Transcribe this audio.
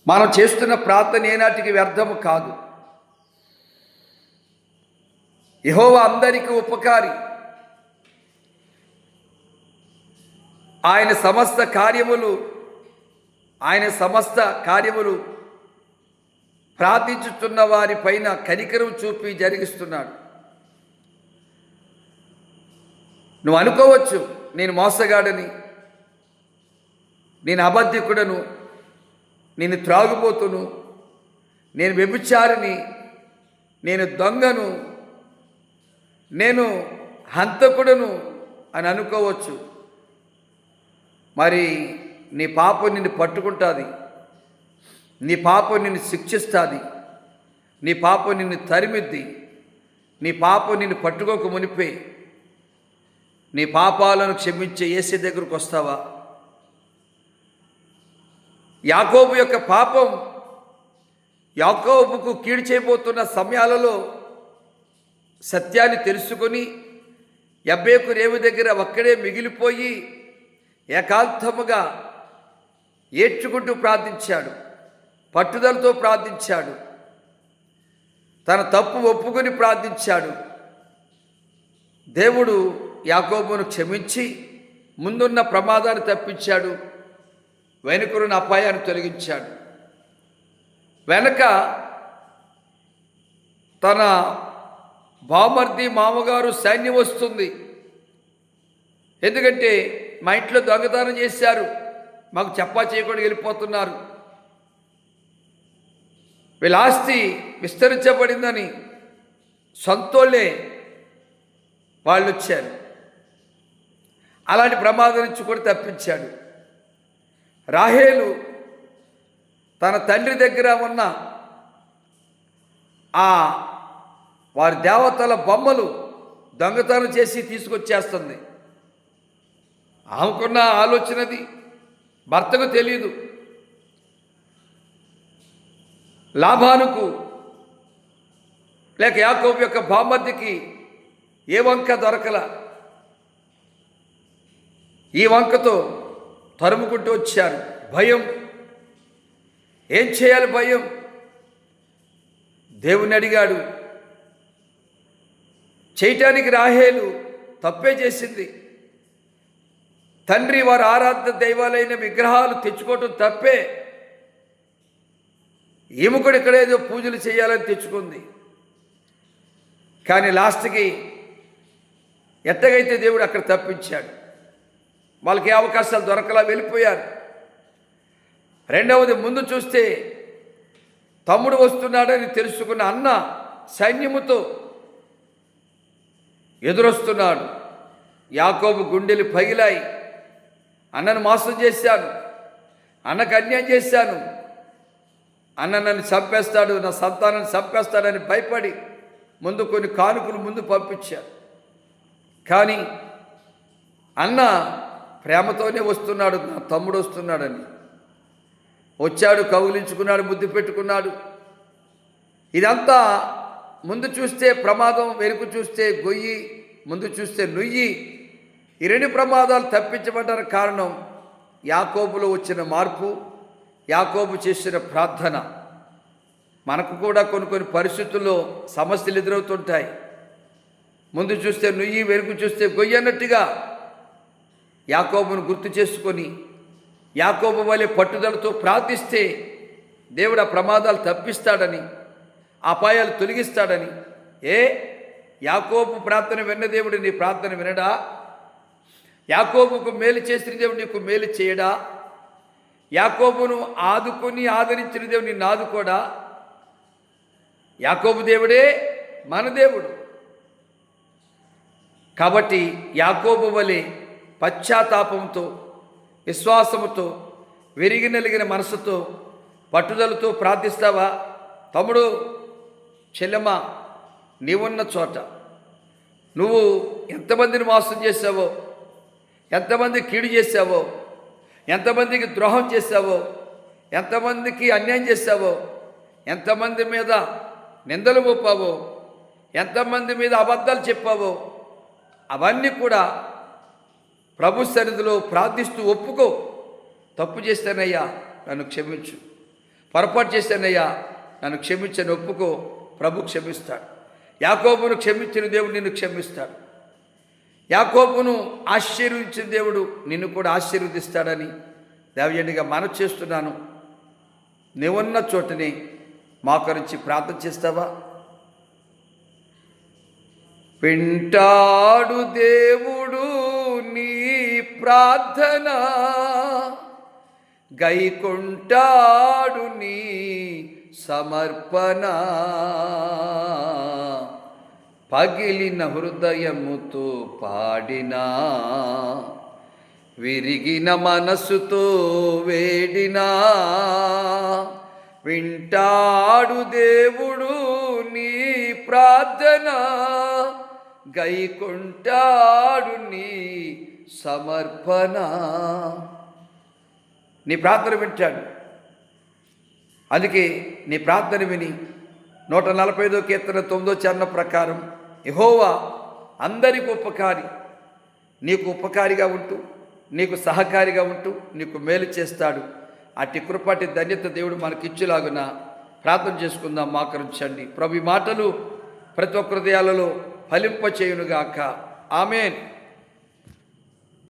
మనం చేస్తున్న ప్రార్థన ఏనాటికి వ్యర్థము కాదు. యెహోవా అందరికీ ఉపకారి. ఆయన సమస్త కార్యములు ప్రార్థించుతున్న వారి పైన కనికరం చూపి జరిగిస్తున్నాడు. నువ్వు అనుకోవచ్చు, నేను మోసగాడని, నేను అబద్ధికుడను, నేను త్రాగుబోతును, నేను వ్యభిచారిని, నేను దొంగను, నేను హంతకుడను అని అనుకోవచ్చు. మరి నీ పాపం నిన్ను పట్టుకుంటుంది, నీ పాపం నిన్ను శిక్షిస్తుంది, నీ పాపం నిన్ను తరిమిద్ది. నీ పాపం నిన్ను పట్టుకోక మునిపే నీ పాపాలను క్షమించే యేసు దగ్గరకు వస్తావా? యాకోబు యొక్క పాపం యాకోబుకు కీడు చేయబోతున్న సమయాలలో సత్యాన్ని తెలుసుకొని యబ్బేకు రేవు దగ్గర ఒక్కడే మిగిలిపోయి ఏకాంతముగా ఏడ్చుకుంటూ ప్రార్థించాడు, పట్టుదలతో ప్రార్థించాడు, తన తప్పు ఒప్పుకొని ప్రార్థించాడు. దేవుడు యాకోబును క్షమించి ముందున్న ప్రమాదాన్ని తప్పించాడు, వెనుకరున్న అపాయాన్ని తొలగించాడు. వెనక తన బామర్ది మామగారు సైన్యం వస్తుంది. ఎందుకంటే మా ఇంట్లో దొంగతనం చేశారు, మాకు చెప్పా చేయకుండా వెళ్ళిపోతున్నారు, వీళ్ళ ఆస్తి విస్తరించబడిందని సొంతోళ్ళే వాళ్ళు వచ్చారు. అలాంటి ప్రమాదం నుంచి కూడా తప్పించాడు. రాహేలు తన తండ్రి దగ్గర ఉన్న వారి దేవతల బొమ్మలు దొంగతనం చేసి తీసుకొచ్చేస్తుంది. ఆమెకున్న ఆలోచనది భర్తకు తెలియదు. లాబానుకు లేక యాకోబు యొక్క బామర్దికి ఏ వంక దొరకల. ఈ వంకతో తరుముకుంటూ వచ్చారు. భయం, ఏం చేయాలి? భయం. దేవుని అడిగాడు. చేయటానికి రాహేలు తప్పే చేసింది. తండ్రి వారు ఆరాధ్య దైవాలైన విగ్రహాలు తెచ్చుకోవటం తప్పే. ఈమె కూడా ఇక్కడేదో పూజలు చేయాలని తెచ్చుకుంది. కానీ లాస్ట్కి ఎట్టగైతే దేవుడు అక్కడ తప్పించాడు. వాళ్ళకి ఏ అవకాశాలు దొరకలా, వెళ్ళిపోయారు. రెండవది, ముందు చూస్తే తమ్ముడు వస్తున్నాడని తెలుసుకున్న అన్న సైన్యముతో ఎదురొస్తున్నాడు. యాకోబు గుండెలు పగిలాయి. అన్నను మోసం చేశాను, అన్నకు అన్యాయం చేశాను, అన్న నన్ను చంపేస్తాడు, నా సంతానాన్ని చంపేస్తాడని భయపడి ముందు కొన్ని కానుకలు ముందు పంపించాడు. కానీ అన్న ప్రేమతోనే వస్తున్నాడు, నా తమ్ముడు వస్తున్నాడని వచ్చాడు, కౌగిలించుకున్నాడు, ముద్దు పెట్టుకున్నాడు. ఇదంతా ముందు చూస్తే ప్రమాదం, వెనుక చూస్తే గొయ్యి, ముందు చూస్తే నుయ్యి. ఈ రెండు ప్రమాదాలు తప్పించబడ్డానికి కారణం యాకోబులో వచ్చిన మార్పు, యాకోబు చేసిన ప్రార్థన. మనకు కూడా కొన్ని పరిస్థితుల్లో సమస్యలు ఎదురవుతుంటాయి. ముందు చూస్తే నుయ్యి, వెనుక చూస్తే గొయ్యి అన్నట్టుగా యాకోబును గుర్తు చేసుకొని యాకోబు వలె పట్టుదలతో ప్రార్థిస్తే దేవుడు ఆ ప్రమాదాలు తప్పిస్తాడని, అపాయాలు తొలగిస్తాడని. యాకోబు ప్రార్థన విన్న దేవుడు నీ ప్రార్థన వినడా? యాకోబుకు మేలు చేసిన దేవుడు నీకు మేలు చేయడా? యాకోబును ఆదుకొని ఆదరించిన దేవుడు నిన్ను ఆదుకోడా? యాకోబు దేవుడే మన దేవుడు. కాబట్టి యాకోబు వలె పశ్చాత్తాపంతో, విశ్వాసముతో, విరిగి నలిగిన మనసుతో, పట్టుదలతో ప్రార్థిస్తావా? తమ్ముడు, చెల్లెమ్మ, నీవున్న చోట నువ్వు ఎంతమందిని మోసం చేశావో, ఎంతమంది కీడు చేశావో, ఎంతమందికి ద్రోహం చేశావో, ఎంతమందికి అన్యాయం చేశావో, ఎంతమంది మీద నిందలు మోపావో, ఎంతమంది మీద అబద్ధాలు చెప్పావో, అవన్నీ కూడా ప్రభు సన్నిధిలో ప్రార్థిస్తూ ఒప్పుకో. తప్పు చేస్తానయ్యా, నన్ను క్షమించు. పొరపాటు చేశానయ్యా, నన్ను క్షమించని ఒప్పుకో, ప్రభు క్షమిస్తాడు. యాకోబును క్షమించిన దేవుడు నిన్ను క్షమిస్తాడు. యాకోబును ఆశీర్వదించిన దేవుడు నిన్ను కూడా ఆశీర్వదిస్తాడని దేవజనుడిగా మనవి చేస్తున్నాను. నీవున్న చోటనే మోకరించి ప్రార్థన చేస్తావా? వింటాడు దేవుడు నీ ప్రార్థన, గైకొంటాడు నీ సమర్పణ. పగిలిన హృదయముతో పాడినా, విరిగిన మనసుతో వేడినా, వింటాడు దేవుడు నీ ప్రార్థన, గైకొంటాడు నీ సమర్పణ. నీ ప్రార్థన వింటాడు. అందుకే నీ ప్రార్థన విని 145వ కీర్తన 9వ చరణం ప్రకారం యెహోవా అందరికి ఉపకారి, నీకు ఉపకారిగా ఉంటూ, నీకు సహకారిగా ఉంటూ నీకు మేలు చేస్తాడు. అట్టి కృపటి ధన్యత దేవుడు మనకిచ్చేలాగున ప్రార్థన చేసుకుందాం. మోకరించండి. ప్రభు ఈ మాటలు ప్రతి ఒక్క హృదయాలలో ఫలింపచేయునుగాక. ఆమేన్.